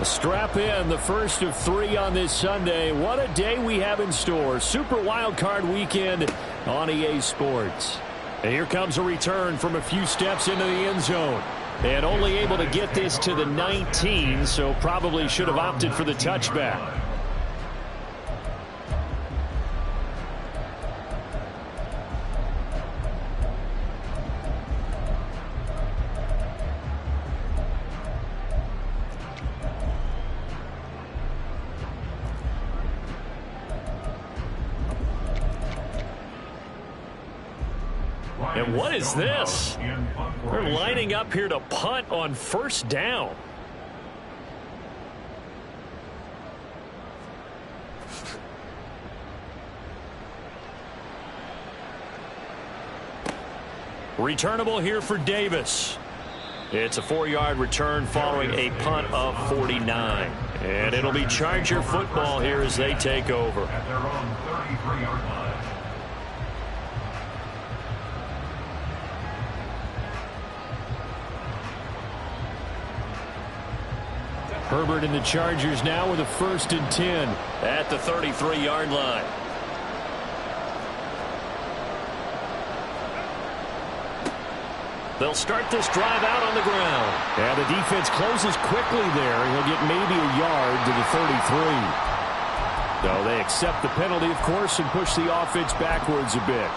Strap in, the first of 3 on this Sunday. What a day we have in store. Super Wild Card Weekend on EA Sports. And here comes a return from a few steps into the end zone. And only able to get this to the 19, so probably should have opted for the touchback. And what is this? They're lining up here to punt on first down. Returnable here for Davis. It's a 4-yard return following a punt of 49. And it'll be Charger football here as they take over. At their own 33-yard line. Herbert and the Chargers now with a 1st and 10 at the 33-yard line. They'll start this drive out on the ground. And the defense closes quickly there. He'll get maybe a yard to the 33. So they accept the penalty, of course, and push the offense backwards a bit.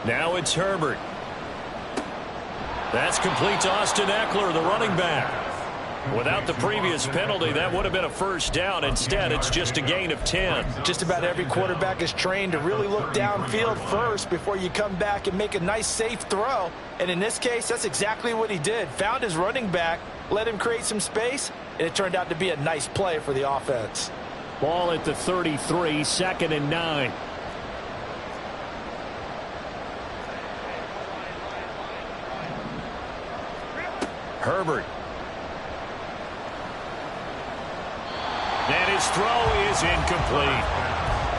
Now it's Herbert. That's complete to Austin Eckler, the running back. Without the previous penalty, that would have been a first down. Instead, it's just a gain of 10. Just about every quarterback is trained to really look downfield first before you come back and make a nice, safe throw. And in this case, that's exactly what he did. Found his running back, let him create some space, and it turned out to be a nice play for the offense. Ball at the 33, 2nd and 9. Herbert. And his throw is incomplete.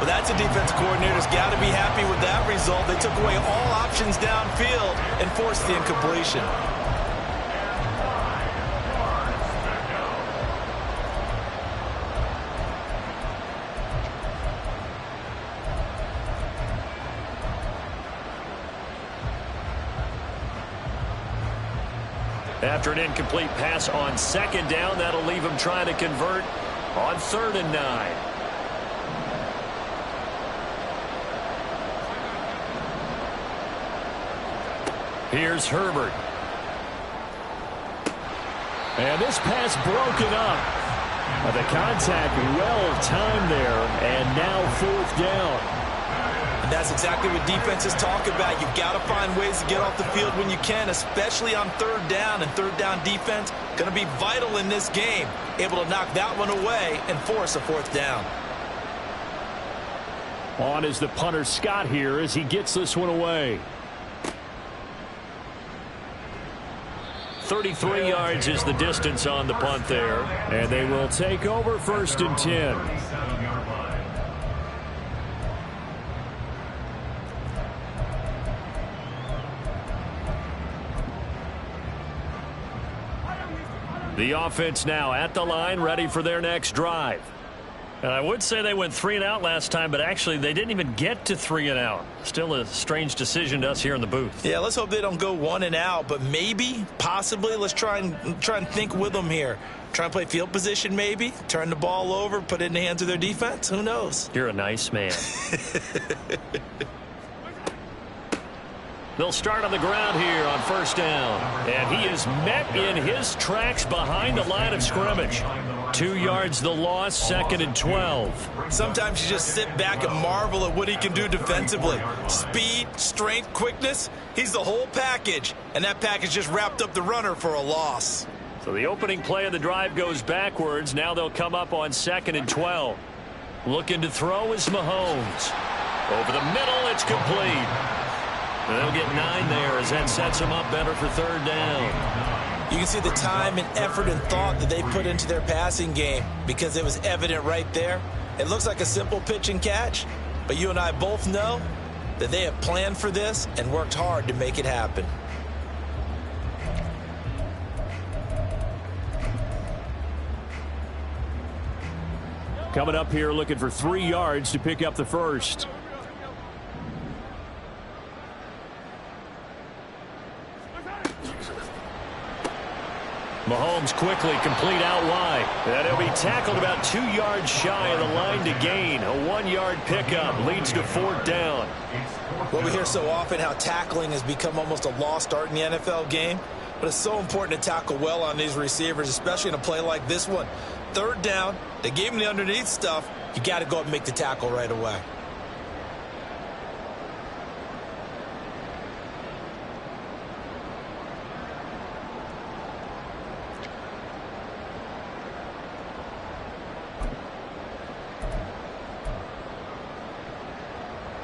Well, that's a defense coordinator's got to be happy with that result. They took away all options downfield and forced the incompletion. After an incomplete pass on 2nd down, that'll leave him trying to convert on 3rd and 9. Here's Herbert. And this pass broken up. The contact well timed there, and now 4th down. And that's exactly what defenses talk about. You've got to find ways to get off the field when you can, especially on 3rd down. And 3rd down defense going to be vital in this game. Able to knock that one away and force a 4th down. On is the punter Scott here as he gets this one away. 33 yards is the distance on the punt there. And they will take over 1st and 10. The offense now at the line, ready for their next drive. And I would say they went 3 and out last time, but actually they didn't even get to 3 and out. Still a strange decision to us here in the booth. Yeah, let's hope they don't go 1 and out, but maybe, possibly, let's try and think with them here. Try and play field position maybe, turn the ball over, put it in the hands of their defense. Who knows? You're a nice man. They'll start on the ground here on 1st down. And he is met in his tracks behind the line of scrimmage. 2 yards the loss, 2nd and 12. Sometimes you just sit back and marvel at what he can do defensively. Speed, strength, quickness, he's the whole package. And that package just wrapped up the runner for a loss. So the opening play of the drive goes backwards. Now they'll come up on 2nd and 12. Looking to throw is Mahomes. Over the middle, it's complete. And they'll get 9 there as that sets them up better for 3rd down. You can see the time and effort and thought that they put into their passing game because it was evident right there. It looks like a simple pitch and catch, but you and I both know that they have planned for this and worked hard to make it happen. Coming up here looking for 3 yards to pick up the first. Mahomes quickly complete out wide. And he'll be tackled about 2 yards shy of the line to gain. A 1-yard pickup leads to 4th down. Well, we hear so often how tackling has become almost a lost art in the NFL game. But it's so important to tackle well on these receivers, especially in a play like this one. 3rd down, they gave him the underneath stuff. You got to go up and make the tackle right away.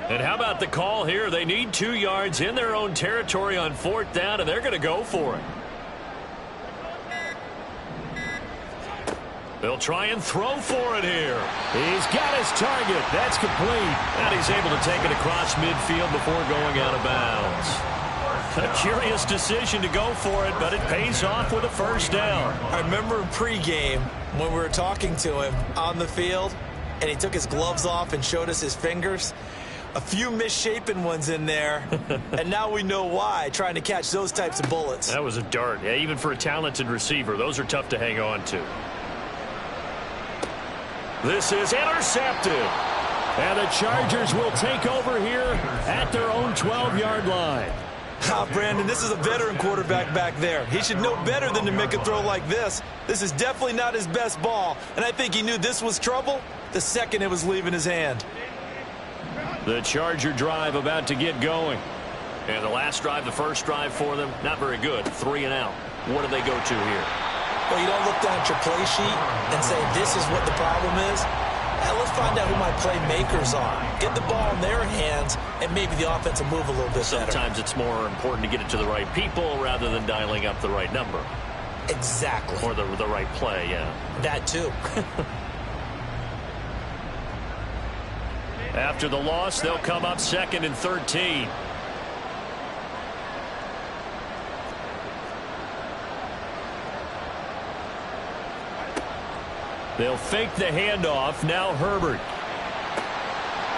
And how about the call here? They need 2 yards in their own territory on 4th down, and they're going to go for it. They'll try and throw for it here. He's got his target. That's complete. And he's able to take it across midfield before going out of bounds. A curious decision to go for it, but it pays off with a 1st down. I remember in pregame when we were talking to him on the field, and he took his gloves off and showed us his fingers. A few misshapen ones in there, and now we know why, trying to catch those types of bullets. That was a dart. Yeah, even for a talented receiver, those are tough to hang on to. This is intercepted. And the Chargers will take over here at their own 12-yard line. Brandon, this is a veteran quarterback back there. He should know better than to make a throw like this. This is definitely not his best ball, and I think he knew this was trouble the second it was leaving his hand. The Charger drive about to get going. And the last drive, the first drive for them, not very good. 3 and out. What do they go to here? Well, you don't look down at your play sheet and say, this is what the problem is. Let's find out who my playmakers are. Get the ball in their hands, and maybe the offense will move a little bit better. Sometimes it's more important to get it to the right people rather than dialing up the right number. Exactly. Or the right play, yeah. That too. After the loss, they'll come up 2nd and 13. They'll fake the handoff. Now Herbert.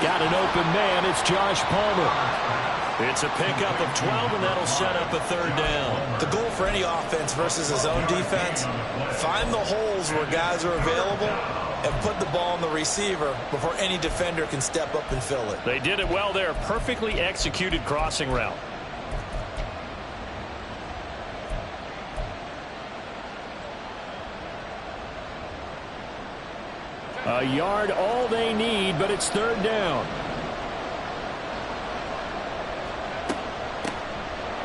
Got an open man. It's Josh Palmer. It's a pickup of 12, and that'll set up a 3rd down. The goal for any offense versus his own defense, find the holes where guys are available and put the ball on the receiver before any defender can step up and fill it. They did it well there. Perfectly executed crossing route. A yard, all they need, but it's 3rd down.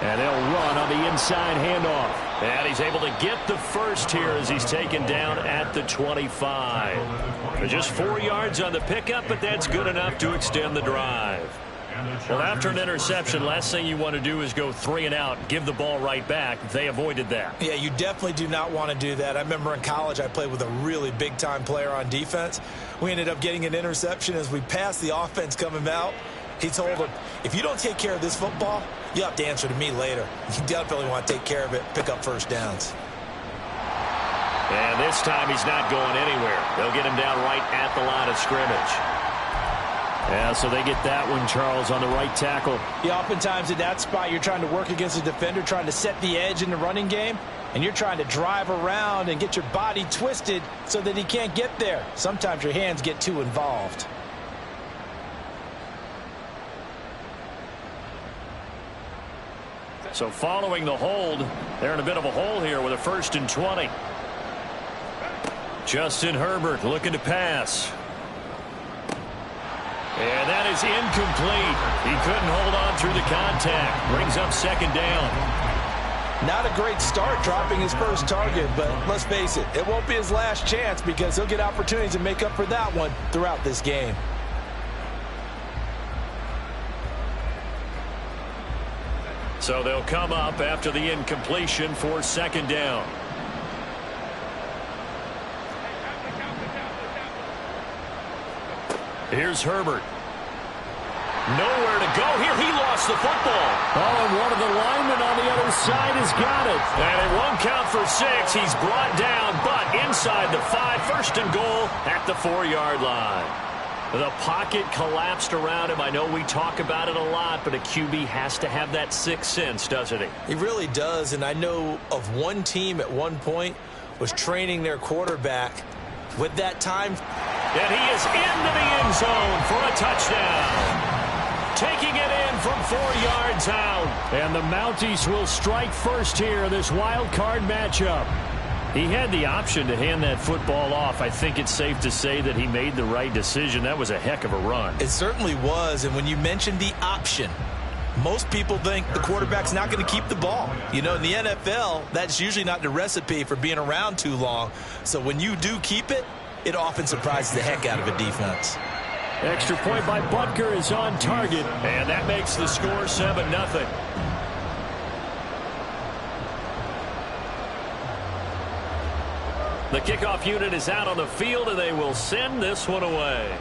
And they'll run on the inside handoff. And he's able to get the first here as he's taken down at the 25. Just 4 yards on the pickup, but that's good enough to extend the drive. Well, after an interception, last thing you want to do is go 3 and out, give the ball right back. They avoided that. Yeah, you definitely do not want to do that. I remember in college I played with a really big-time player on defense. We ended up getting an interception as we passed the offense coming out. He told him, if you don't take care of this football, you have to answer to me later. You definitely want to take care of it, pick up 1st downs. And this time he's not going anywhere. They'll get him down right at the line of scrimmage. Yeah, so they get that one, Charles, on the right tackle. Yeah, oftentimes at that spot you're trying to work against a defender, trying to set the edge in the running game, and you're trying to drive around and get your body twisted so that he can't get there. Sometimes your hands get too involved. So following the hold, they're in a bit of a hole here with a 1st and 20. Justin Herbert looking to pass. And that is incomplete. He couldn't hold on through the contact. Brings up second down. Not a great start dropping his first target, but let's face it, it won't be his last chance because he'll get opportunities to make up for that one throughout this game. So they'll come up after the incompletion for second down. Here's Herbert. Nowhere to go here. He lost the football. Oh, and one of the linemen on the other side has got it. And it won't count for 6. He's brought down, but inside the 5. First and goal at the 4-yard line. The pocket collapsed around him. I know we talk about it a lot, but a QB has to have that sixth sense, doesn't he? He really does, and I know of one team at one point was training their quarterback with that time. And he is into the end zone for a touchdown. Taking it in from 4 yards out. And the Mounties will strike first here in this wild card matchup. He had the option to hand that football off. I think it's safe to say that he made the right decision. That was a heck of a run. It certainly was, and when you mentioned the option, most people think the quarterback's not going to keep the ball. You know, in the NFL, that's usually not the recipe for being around too long. So when you do keep it, it often surprises the heck out of a defense. Extra point by Butker is on target, and that makes the score 7-0. The kickoff unit is out on the field, and they will send this one away.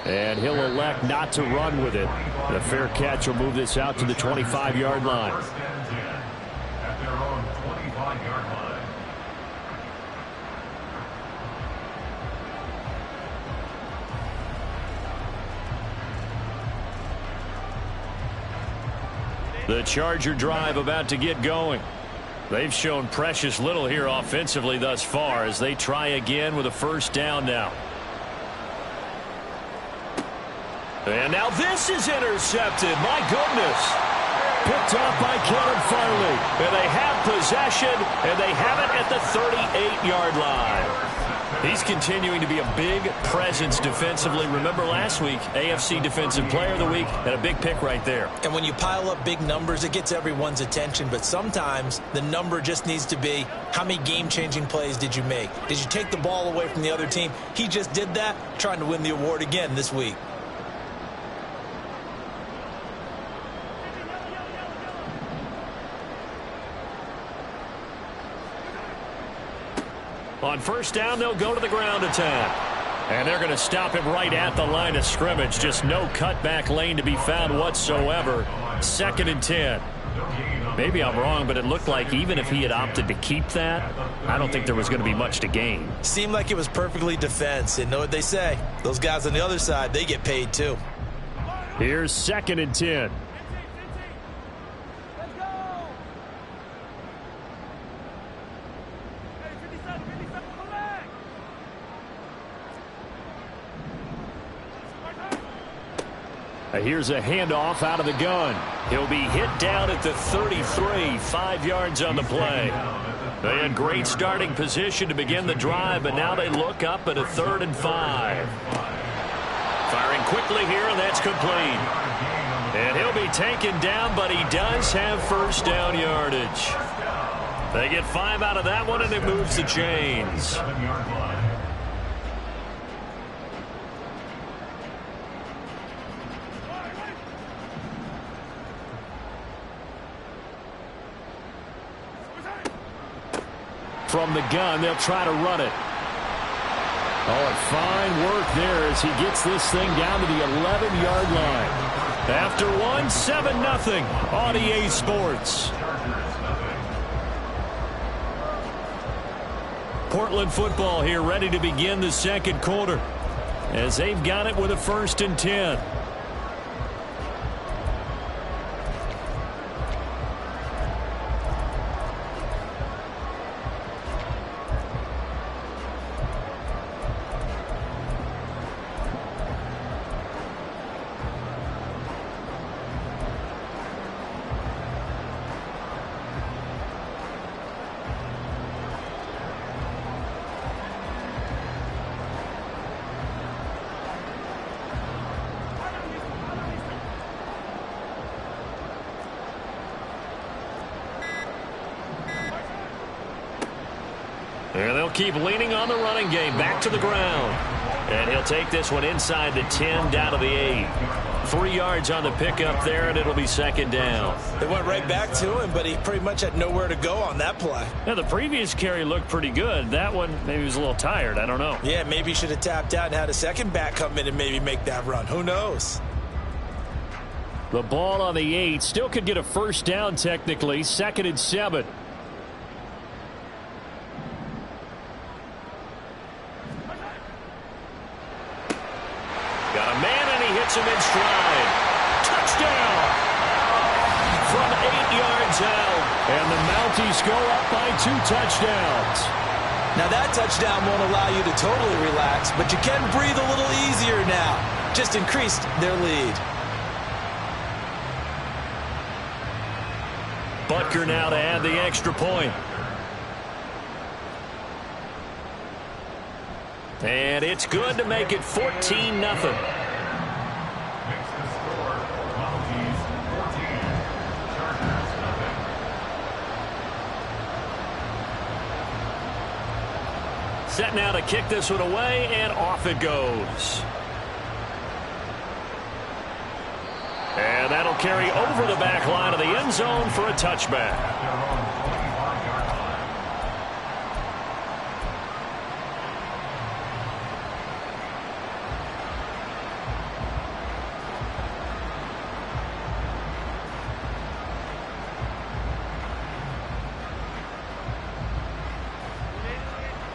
And he'll elect not to run with it. The fair catch will move this out to the 25-yard line. First and 10 at their own 25-yard line. The Charger drive about to get going. They've shown precious little here offensively thus far as they try again with a first down now. And now this is intercepted. My goodness. Picked up by Caleb Farley. And they have possession, and they have it at the 38-yard line. He's continuing to be a big presence defensively. Remember last week, AFC Defensive Player of the Week, and a big pick right there. And when you pile up big numbers, it gets everyone's attention. But sometimes the number just needs to be, how many game-changing plays did you make? Did you take the ball away from the other team? He just did that, trying to win the award again this week. On first down, they'll go to the ground attack. And they're going to stop him right at the line of scrimmage. Just no cutback lane to be found whatsoever. 2nd and 10. Maybe I'm wrong, but it looked like even if he had opted to keep that, I don't think there was going to be much to gain. Seemed like it was perfectly defense. And know what they say? Those guys on the other side, they get paid too. Here's 2nd and 10. Here's a handoff out of the gun. He'll be hit down at the 33, 5 yards on the play. They had great starting position to begin the drive, but now they look up at a 3rd and 5. Firing quickly here, and that's complete. And he'll be taken down, but he does have first down yardage. They get 5 out of that one, and it moves the chains. From the gun, they'll try to run it. Oh, and fine work there as he gets this thing down to the 11-yard line. After one, 7-0 on EA Sports. Portland football here ready to begin the second quarter as they've got it with a 1st and 10. And they'll keep leaning on the running game. Back to the ground. And he'll take this one inside the 10, down to the 8. 3 yards on the pickup there, and it'll be second down. They went right back to him, but he pretty much had nowhere to go on that play. Now, the previous carry looked pretty good. That one, maybe he was a little tired. I don't know. Yeah, maybe he should have tapped out and had a second back come in and maybe make that run. Who knows? The ball on the 8. Still could get a first down technically. 2nd and 7. Got a man, and he hits him in stride. Touchdown! From 8 yards out. And the Mounties go up by 2 touchdowns. Now that touchdown won't allow you to totally relax, but you can breathe a little easier now. Just increased their lead. Butker now to add the extra point. And it's good to make it 14-0. Set now to kick this one away, and off it goes. And that'll carry over the back line of the end zone for a touchback.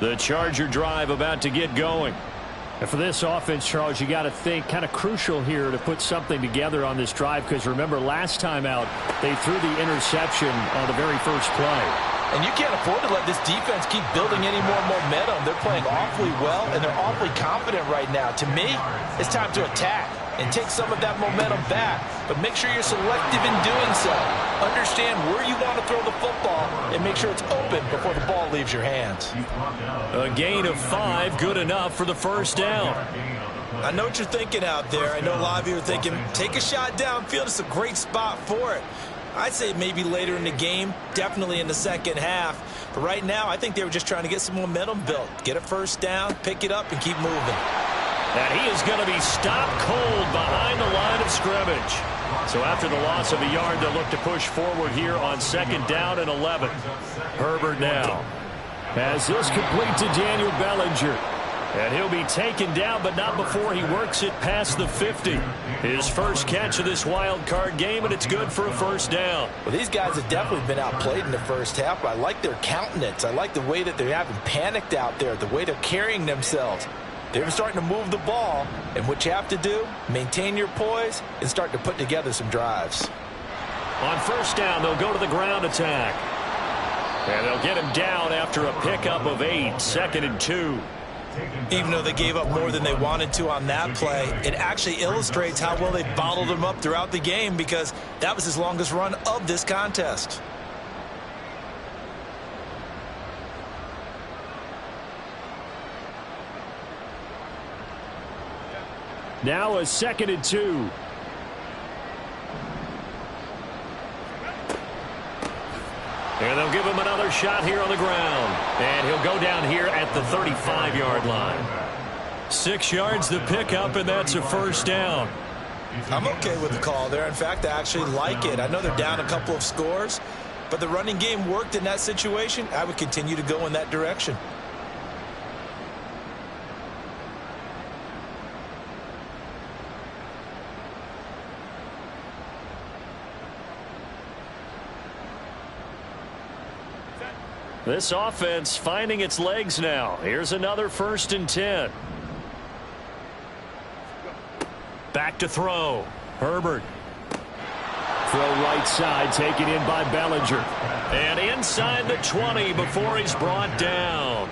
The Charger drive about to get going. And for this offense, Charles, you got to think kind of crucial here to put something together on this drive, because remember last time out they threw the interception on the very first play. And you can't afford to let this defense keep building any more momentum. They're playing awfully well, and they're awfully confident right now. To me, it's time to attack and take some of that momentum back. But make sure you're selective in doing so. Understand where you want to throw the football and make sure it's open before the ball leaves your hands. A gain of 5, good enough for the first down. I know what you're thinking out there. I know a lot of you are thinking, take a shot downfield. It's a great spot for it. I'd say maybe later in the game, definitely in the second half. But right now, I think they were just trying to get some momentum built. Get a first down, pick it up, and keep moving. And he is going to be stopped cold behind the line of scrimmage. So after the loss of a yard, they'll look to push forward here on 2nd down and 11. Herbert now has this complete to Daniel Bellinger. And he'll be taken down, but not before he works it past the 50. His first catch of this wild card game, and it's good for a first down. Well, these guys have definitely been outplayed in the first half, but I like their countenance. I like the way that they haven't panicked out there, the way they're carrying themselves. They're starting to move the ball, and what you have to do, maintain your poise and start to put together some drives. On first down, they'll go to the ground attack. And they'll get him down after a pickup of 8, 2nd and 2. Even though they gave up more than they wanted to on that play, it actually illustrates how well they bottled him up throughout the game, because that was his longest run of this contest. Now a 2nd and 2. And they'll give him another shot here on the ground. And he'll go down here at the 35-yard line. 6 yards the pickup, and that's a first down. I'm okay with the call there. In fact, I actually like it. I know they're down a couple of scores, but the running game worked in that situation. I would continue to go in that direction. This offense finding its legs now. Here's another 1st and 10. Back to throw. Herbert. Throw right side, taken in by Bellinger. And inside the 20 before he's brought down.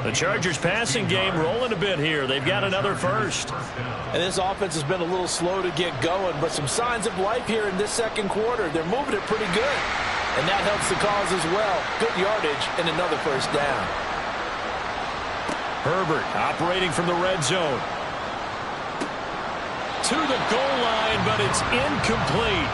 The Chargers passing game rolling a bit here. They've got another first. And this offense has been a little slow to get going, but some signs of life here in this second quarter. They're moving it pretty good. And that helps the cause as well. Good yardage and another first down. Herbert operating from the red zone. To the goal line, but it's incomplete.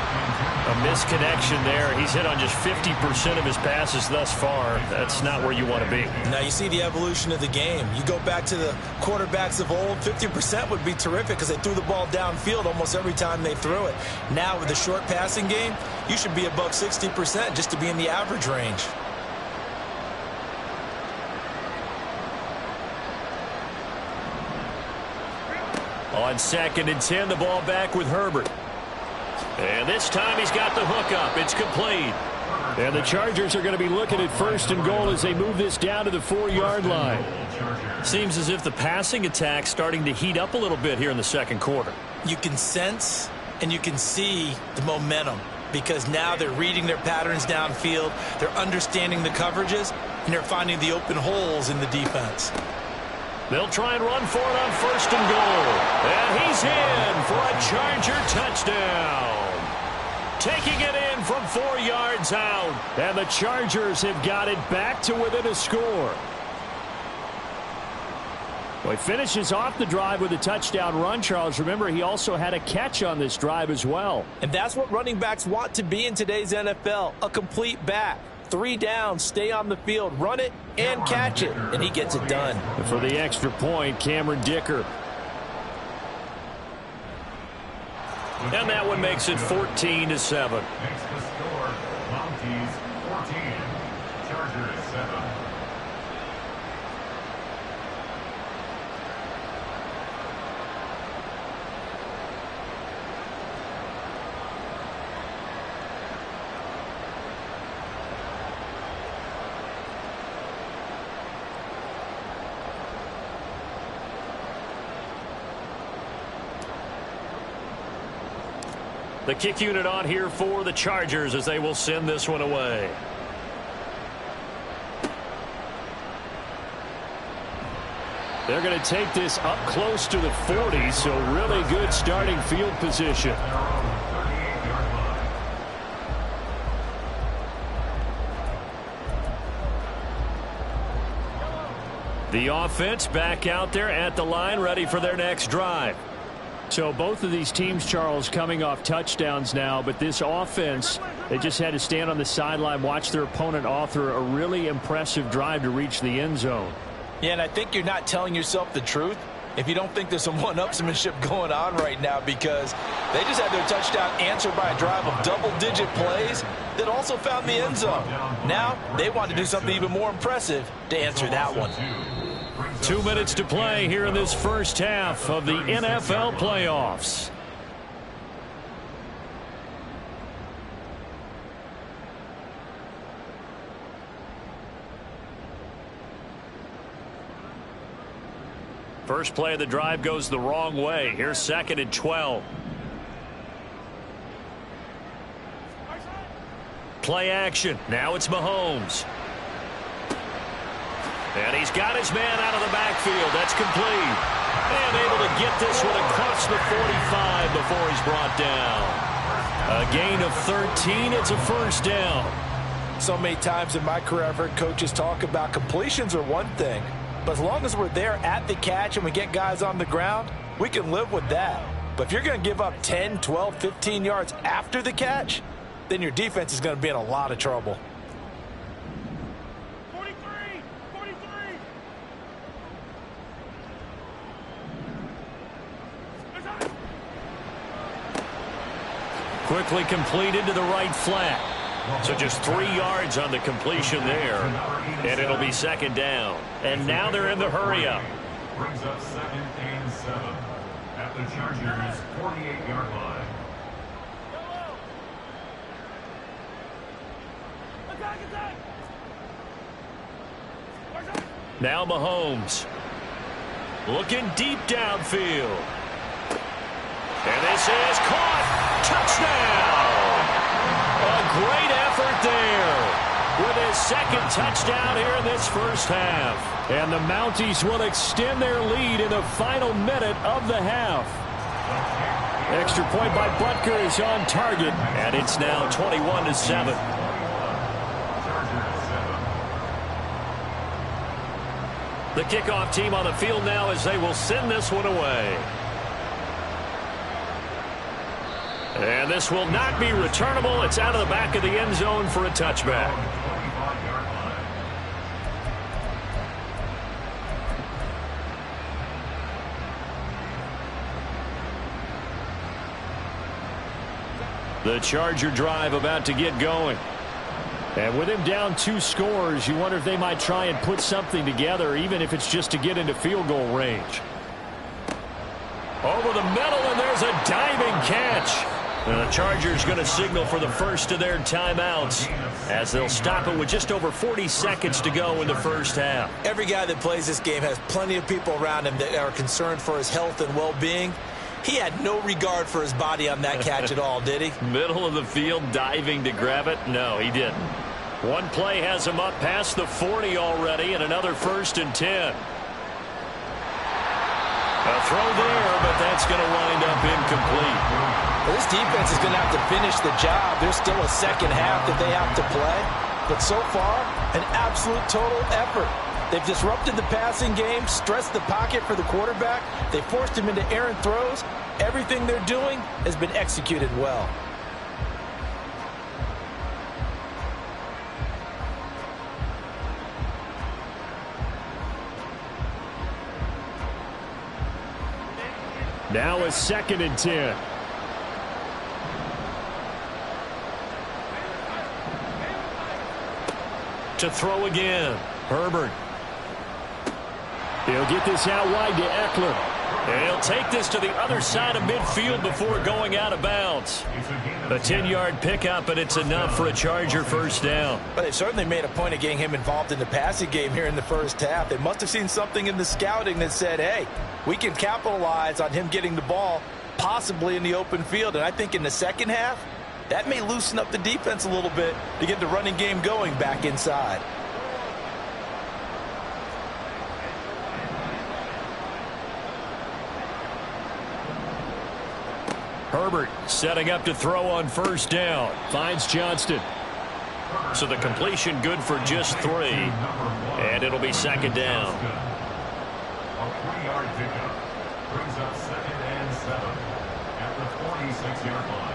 A misconnection there. He's hit on just 50% of his passes thus far. That's not where you want to be. Now you see the evolution of the game. You go back to the quarterbacks of old, 50% would be terrific because they threw the ball downfield almost every time they threw it. Now with the short passing game, you should be above 60% just to be in the average range. On 2nd and 10, the ball back with Herbert. And this time he's got the hook up. It's complete. And the Chargers are going to be looking at 1st and goal as they move this down to the 4-yard line. Seems as if the passing attack's starting to heat up a little bit here in the second quarter. You can sense and you can see the momentum because now they're reading their patterns downfield, they're understanding the coverages, and they're finding the open holes in the defense. They'll try and run for it on 1st and goal. And he's in for a Charger touchdown. Taking it in from 4 yards out. And the Chargers have got it back to within a score. Well, he finishes off the drive with a touchdown run, Charles. Remember, he also had a catch on this drive as well. And that's what running backs want to be in today's NFL, a complete back. 3 downs, stay on the field, run it, and catch it. And he gets it done. And for the extra point, Cameron Dicker. And that one makes it 14-7. Makes the score, Mounties 14, Chargers 7. The kick unit on here for the Chargers as they will send this one away. They're going to take this up close to the 40, so really good starting field position. The offense back out there at the line, ready for their next drive. So both of these teams, Charles, coming off touchdowns now, but this offense, they just had to stand on the sideline, watch their opponent author a really impressive drive to reach the end zone. Yeah, and I think you're not telling yourself the truth if you don't think there's some one-upsmanship going on right now, because they just had their touchdown answered by a drive of double-digit plays that also found the end zone. Now they want to do something even more impressive to answer that one. 2 minutes to play here in this first half of the NFL playoffs. First play of the drive goes the wrong way. Here's 2nd and 12. Play action. Now it's Mahomes. And he's got his man out of the backfield. That's complete. And able to get this one across the 45 before he's brought down. A gain of 13. It's a first down. So many times in my career I've heard coaches talk about completions are one thing, but as long as we're there at the catch and we get guys on the ground, we can live with that. But if you're going to give up 10, 12, 15 yards after the catch, then your defense is going to be in a lot of trouble. Quickly completed to the right flat. So just 3 yards on the completion there. And it'll be 2nd down. And now they're in the hurry-up. Brings up 2nd and 7 at the Chargers' 48-yard line. Now Mahomes. Looking deep downfield. And this is caught. Touchdown! A great effort there with his 2nd touchdown here in this first half. And the Mounties will extend their lead in the final minute of the half. Extra point by Butker is on target, and it's now 21-7. The kickoff team on the field now as they will send this one away. And this will not be returnable. It's out of the back of the end zone for a touchback. The Charger drive about to get going. And with him down 2 scores, you wonder if they might try and put something together, even if it's just to get into field goal range. Over the middle, and there's a diving catch. And the Chargers going to signal for the first of their timeouts as they'll stop it with just over 40 seconds to go in the first half. Every guy that plays this game has plenty of people around him that are concerned for his health and well-being. He had no regard for his body on that catch at all, did he? Middle of the field, diving to grab it? No, he didn't. One play has him up past the 40 already, and another 1st and 10. A throw there, but that's going to wind up incomplete. Well, this defense is going to have to finish the job. There's still a second half that they have to play. But so far, an absolute total effort. They've disrupted the passing game, stressed the pocket for the quarterback. They forced him into errant throws. Everything they're doing has been executed well. Now a 2nd and 10. To throw again. Herbert. He'll get this out wide to Eckler. And he'll take this to the other side of midfield before going out of bounds. A 10-yard pickup, and it's enough for a Charger first down. But they've certainly made a point of getting him involved in the passing game here in the first half. They must have seen something in the scouting that said, hey, we can capitalize on him getting the ball possibly in the open field. And I think in the second half, that may loosen up the defense a little bit to get the running game going back inside. Herbert setting up to throw on first down. Finds Johnston. So the completion good for just 3. And it'll be 2nd down. A 3-yard pickup brings up 2nd and 7 at the 46-yard line.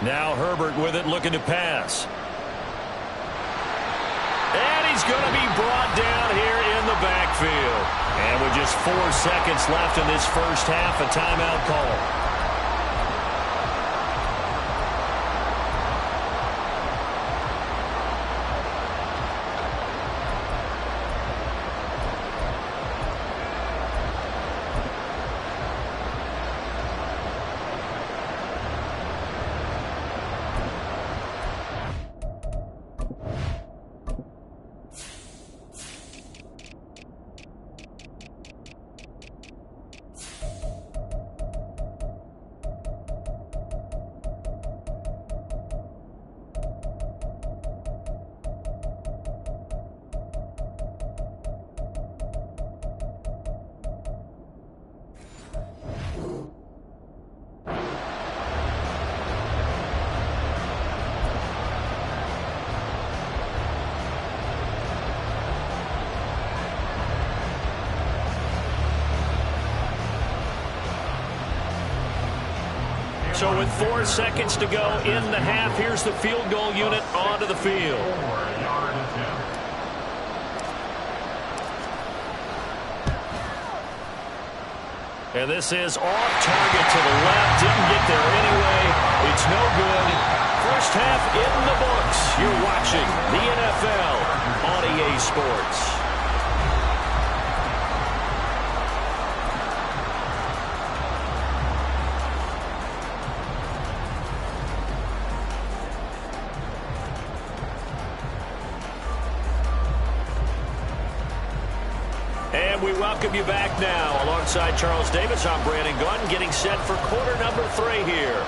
Now Herbert with it, looking to pass. And he's going to be brought down here in the backfield. And with just 4 seconds left in this first half, a timeout call. So with 4 seconds to go in the half, here's the field goal unit onto the field. 4-yard attempt. And this is off target to the left. Didn't get there anyway. It's no good. First half in the books. You're watching the NFL on EA Sports. And we welcome you back now. Alongside Charles Davis, I'm Brandon Gunn, getting set for quarter number 3 here